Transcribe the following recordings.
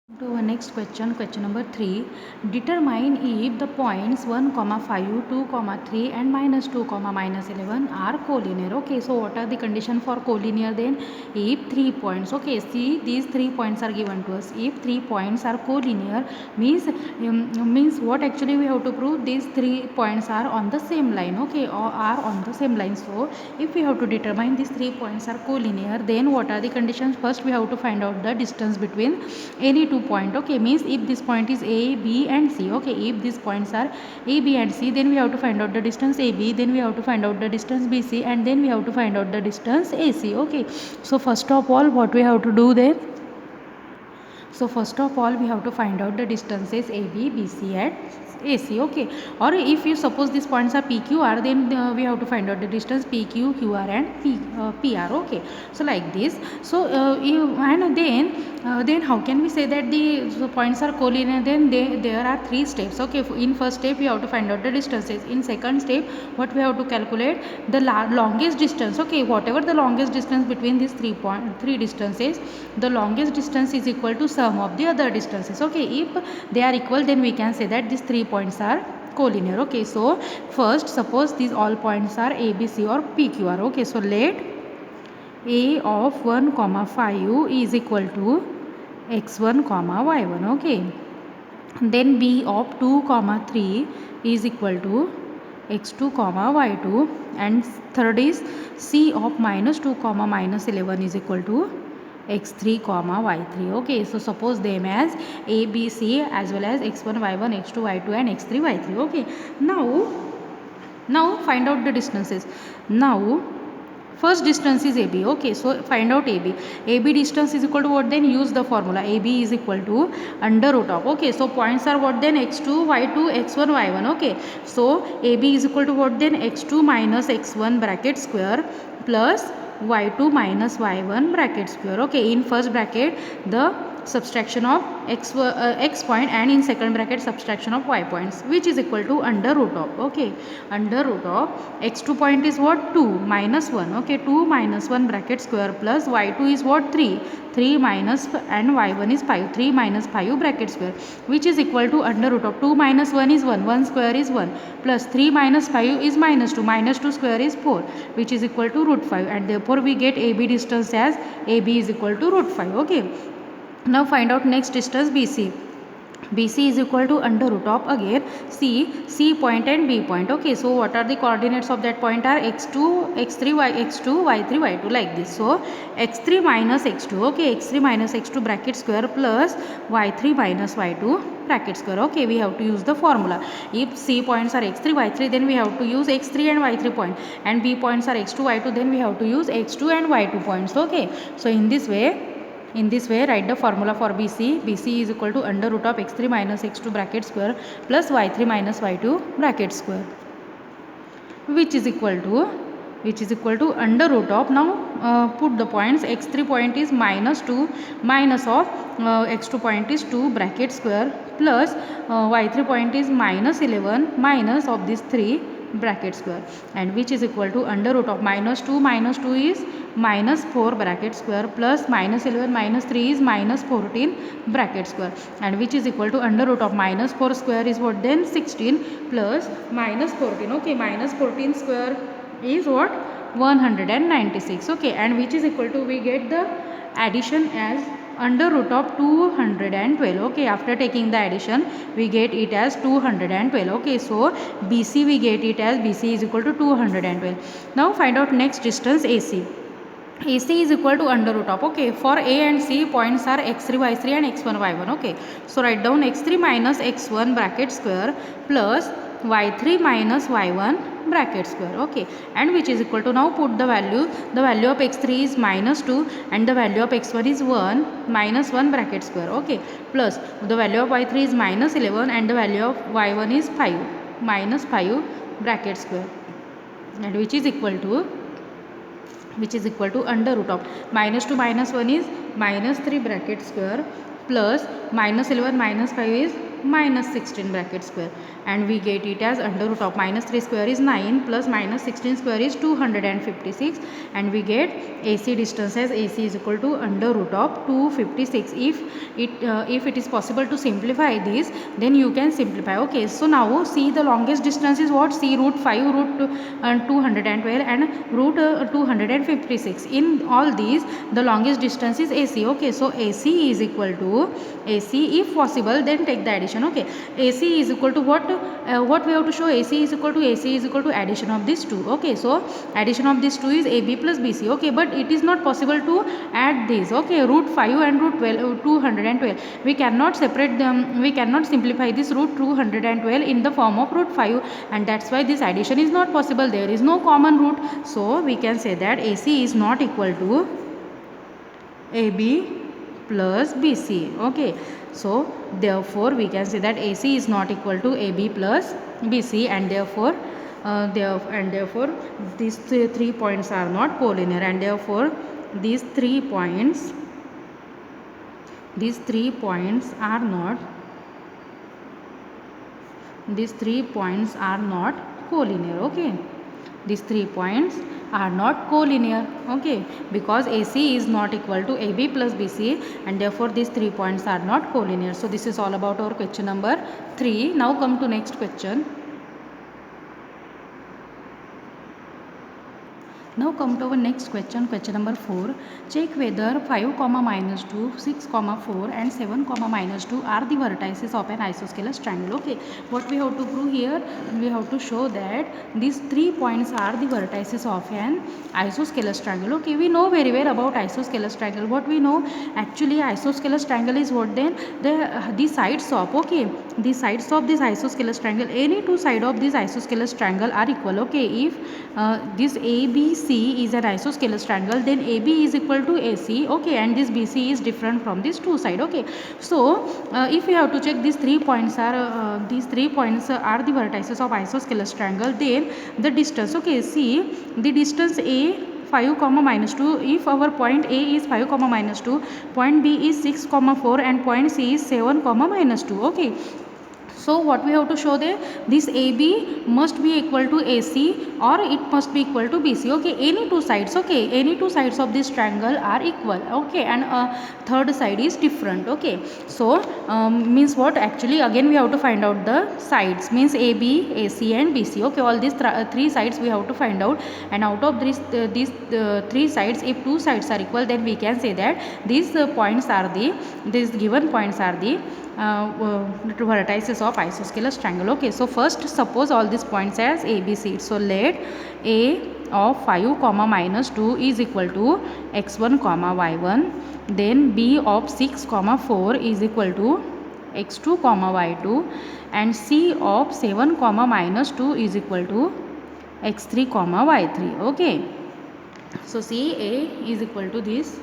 To our next question, question number 3. Determine if the points 1, 5, 2, 3 and minus 2, minus 11 are collinear. Okay, so what are the condition for collinear then? If 3 points, okay, see these 3 points are given to us. If 3 points are collinear, means what actually we have to prove? These 3 points are on the same line, okay, or are on the same line. So if we have to determine these 3 points are collinear, then what are the conditions? First we have to find out the distance between any 2 point. Okay, means if this point is A, B and C. Okay, if these points are A, B and C, then we have to find out the distance AB, then we have to find out the distance BC, and then we have to find out the distance AC. Okay, so first of all what we have to do then? So first of all we have to find out the distances AB, BC and AC. Okay, or if you suppose these points are PQR, then we have to find out the distance PQ, QR and PR. Okay, so like this. So then how can we say that the points are collinear? Then there are 3 steps. Okay, in first step we have to find out the distances. In second step what we have to calculate? The longest distance. Okay, whatever the longest distance between these 3 distances, the longest distance is equal to sum of the other distances. Okay, if they are equal, then we can say that these 3 points are collinear. Okay, so first suppose these all points are A, B, C or P, Q, R. Okay, so let A of 1, 5 is equal to x1, y1. Okay, then B of 2, 3 is equal to x2, y2, and third is C of minus 2, minus 11 is equal to x3, y3. Okay, so suppose them as A, B, C as well as x1, y1, x2, y2 and x3, y3. Okay, now find out the distances. Now first distance is AB. Okay, so find out AB. AB distance is equal to what? Then use the formula. AB is equal to under root of. Okay, so points are what then? x2, y2, x1, y1. Okay, so AB is equal to what then? x2 minus x1 bracket square plus y2 minus y1 bracket square. Okay, in first bracket the subtraction of x point, and in second bracket subtraction of y points, which is equal to under root of. Okay, under root of x2 point is what? 2 minus 1. Okay, 2 minus 1 bracket square plus y2 is what? 3 minus and y1 is 5, 3 minus 5 bracket square, which is equal to under root of 2 minus 1 is 1 square is 1 plus 3 minus 5 is minus 2 square is 4, which is equal to root 5, and therefore we get AB distance as AB is equal to root 5. Okay, now find out next distance BC. BC is equal to under root of again C point and B point. Okay, so what are the coordinates of that point are x2, x3, x2, y3, y2 like this. So x3 minus x2. Okay, x3 minus x2 bracket square plus y3 minus y2 bracket square. Okay, we have to use the formula. If C points are x3, y3, then we have to use x3 and y3 point, and B points are x2, y2, then we have to use x2 and y2 points. Okay, so in this way write the formula for BC. BC is equal to under root of x3 minus x2 bracket square plus y3 minus y2 bracket square, which is equal to under root of, now put the points. x3 point is minus 2 minus of x2 point is 2 bracket square plus y3 point is minus 11 minus of these 3 bracket square, and which is equal to under root of minus 2 is minus 4 bracket square plus minus 11 minus 3 is minus 14 bracket square, and which is equal to under root of minus 4 square is what then? 16 plus minus 14. Okay, minus 14 square is what? 196. Okay, and which is equal to, we get the addition as under root of 212. Okay, after taking the addition we get it as 212. Okay, so BC we get it as BC is equal to 212. Now find out next distance AC. AC is equal to under root of, okay, for A and C points are x3, y3 and x1, y1. Okay, so write down x3 minus x1 bracket square plus y3 minus y1 bracket square. Okay, and which is equal to, now put the value of x3 is minus 2 and the value of x1 is 1 minus 1 bracket square. Okay, plus the value of y3 is minus 11 and the value of y1 is 5 minus 5 bracket square, and which is equal to under root of minus 2 minus 1 is minus 3 bracket square plus minus 11 minus 5 is minus 16 bracket square, and we get it as under root of minus 3 square is 9 plus minus 16 square is 256, and we get AC distance as AC is equal to under root of 256. If it is possible to simplify this, then you can simplify. Okay, so now see the longest distance is what? See root 5, root 212 and root 256. In all these, the longest distance is AC. Okay, so AC is equal to AC. If possible, then take the addition. Okay, AC is equal to what we have to show? AC is equal to addition of these two. Okay, so addition of these two is AB plus BC. Okay, but it is not possible to add these. Okay, root 5 and root 212, we cannot separate them, we cannot simplify this root 212 in the form of root 5, and that's why this addition is not possible. There is no common root, so we can say that AC is not equal to AB plus BC. Okay, so therefore we can say that AC is not equal to AB plus BC, and therefore these three points are not collinear, and therefore these three points are not collinear. Okay, these 3 points are not collinear. Okay, because AC is not equal to AB plus BC, and therefore these 3 points are not collinear. So this is all about our question number 3. Now come to next question. Now come to our next question, question number 4. Check whether 5, minus 2, 6, 4 and 7, minus 2 are the vertices of an isosceles triangle. Okay, what we have to prove here? We have to show that these 3 points are the vertices of an isosceles triangle. Okay, we know very well about isosceles triangle. What we know? Actually, isosceles triangle is what then? The sides of, okay, the sides of this isosceles triangle, any two sides of this isosceles triangle are equal. Okay, if this ABC is an isosceles triangle, then AB is equal to AC. Okay, and this BC is different from these two sides. Okay, so if we have to check these 3 points are the vertices of isosceles triangle, then the distance. Okay, see the distance A 5, minus 2. If our point A is 5, minus 2, point B is 6, 4 and point C is 7, minus 2. Okay, so what we have to show there? This AB must be equal to AC or it must be equal to BC. Okay, any two sides. Okay, any two sides of this triangle are equal. Okay, and third side is different. Okay, so means what? Actually, again we have to find out the sides. Means AB, AC and BC. Okay, all these three sides we have to find out, and out of these three sides, if two sides are equal, then we can say that these given points are the vertices of isosceles triangle. Okay, so first suppose all these points as ABC. So let A of 5, minus 2 is equal to x1, y1. Then B of 6, 4 is equal to x2, y2. And C of 7, minus 2 is equal to x3, y3. Okay, so CA is equal to this.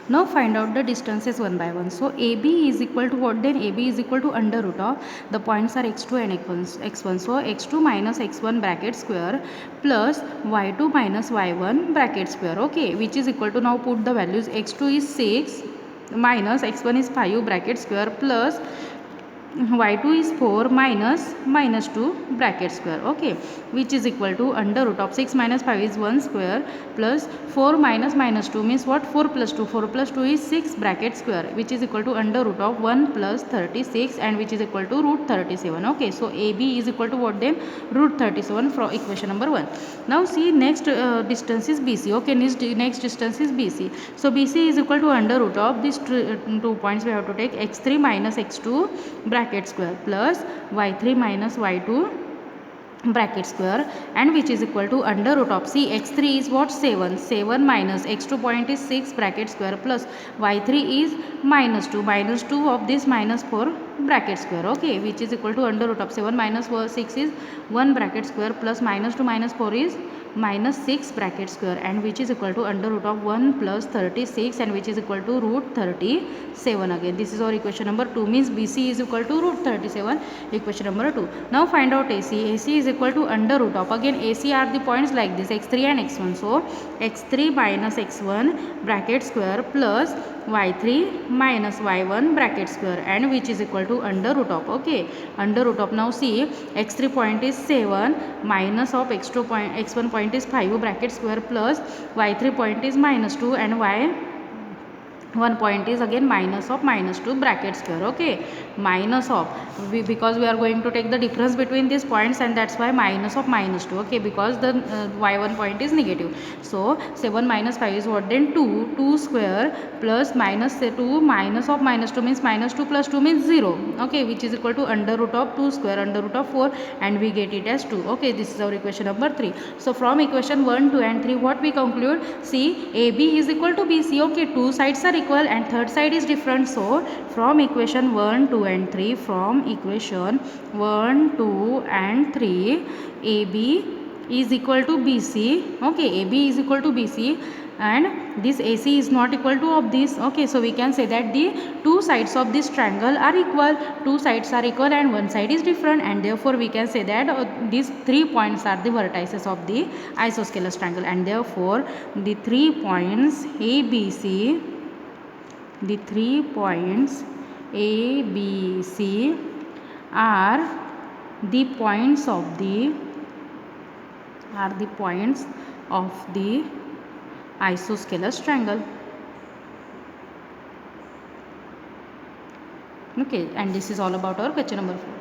Now find out the distances one by one. So AB is equal to what then? AB is equal to under root of, the points are x2 and x1. So x2 minus x1 bracket square plus y2 minus y1 bracket square. Okay, which is equal to, now put the values, x2 is 6 minus x1 is 5 bracket square plus y2 is 4 minus 2 bracket square. Okay, which is equal to under root of 6 minus 5 is 1 square plus 4 minus 2 means what? 4 plus 2 is 6 bracket square, which is equal to under root of 1 plus 36, and which is equal to root 37. Okay, so AB is equal to what then? Root 37 from equation number 1. Now see next distance is BC. Okay, next distance is BC. So BC is equal to under root of these 2 points we have to take, x3 minus x2 bracket square plus y3 minus y2 bracket square, and which is equal to under root of, see x3 is what? 7 minus x2 point is 6 bracket square plus y3 is minus 2 of this minus 4 bracket square. Okay, which is equal to under root of 7 minus 6 is 1 bracket square plus minus 2 minus 4 is minus 6 bracket square, and which is equal to under root of 1 plus 36, and which is equal to root 37 again. This is our equation number 2, means BC is equal to root 37, equation number 2. Now find out AC. AC is equal to under root of, again AC are the points like this, x3 and x1. So x3 minus x1 bracket square plus y3 minus y1 bracket square, and which is equal to under root of, okay, under root of. Now see, x3 point is 7 minus of x1 point is 5 bracket square plus y3 point is minus 2 and y1 point is again minus of minus 2 bracket square, okay, minus of, because we are going to take the difference between these points, and that's why minus of minus 2, okay, because the y1 point is negative. So 7 minus 5 is what, then 2 square plus minus 2 minus of minus 2 means minus 2 plus 2 means 0, okay, which is equal to under root of 2 square under root of 4, and we get it as 2, okay. This is our equation number 3. So from equation 1, 2 and 3 what we conclude, see, AB is equal to BC, okay, two sides are equal and third side is different. So from equation 1, 2 and 3, from equation 1, 2 and 3, AB is equal to BC, okay, AB is equal to BC, and this AC is not equal to of this, okay. So we can say that the two sides of this triangle are equal, two sides are equal and one side is different, and therefore we can say that these 3 points are the vertices of the isosceles triangle, and therefore the 3 points ABC, the 3 points ABC are the points of the isosceles triangle, okay. And this is all about our question number 4.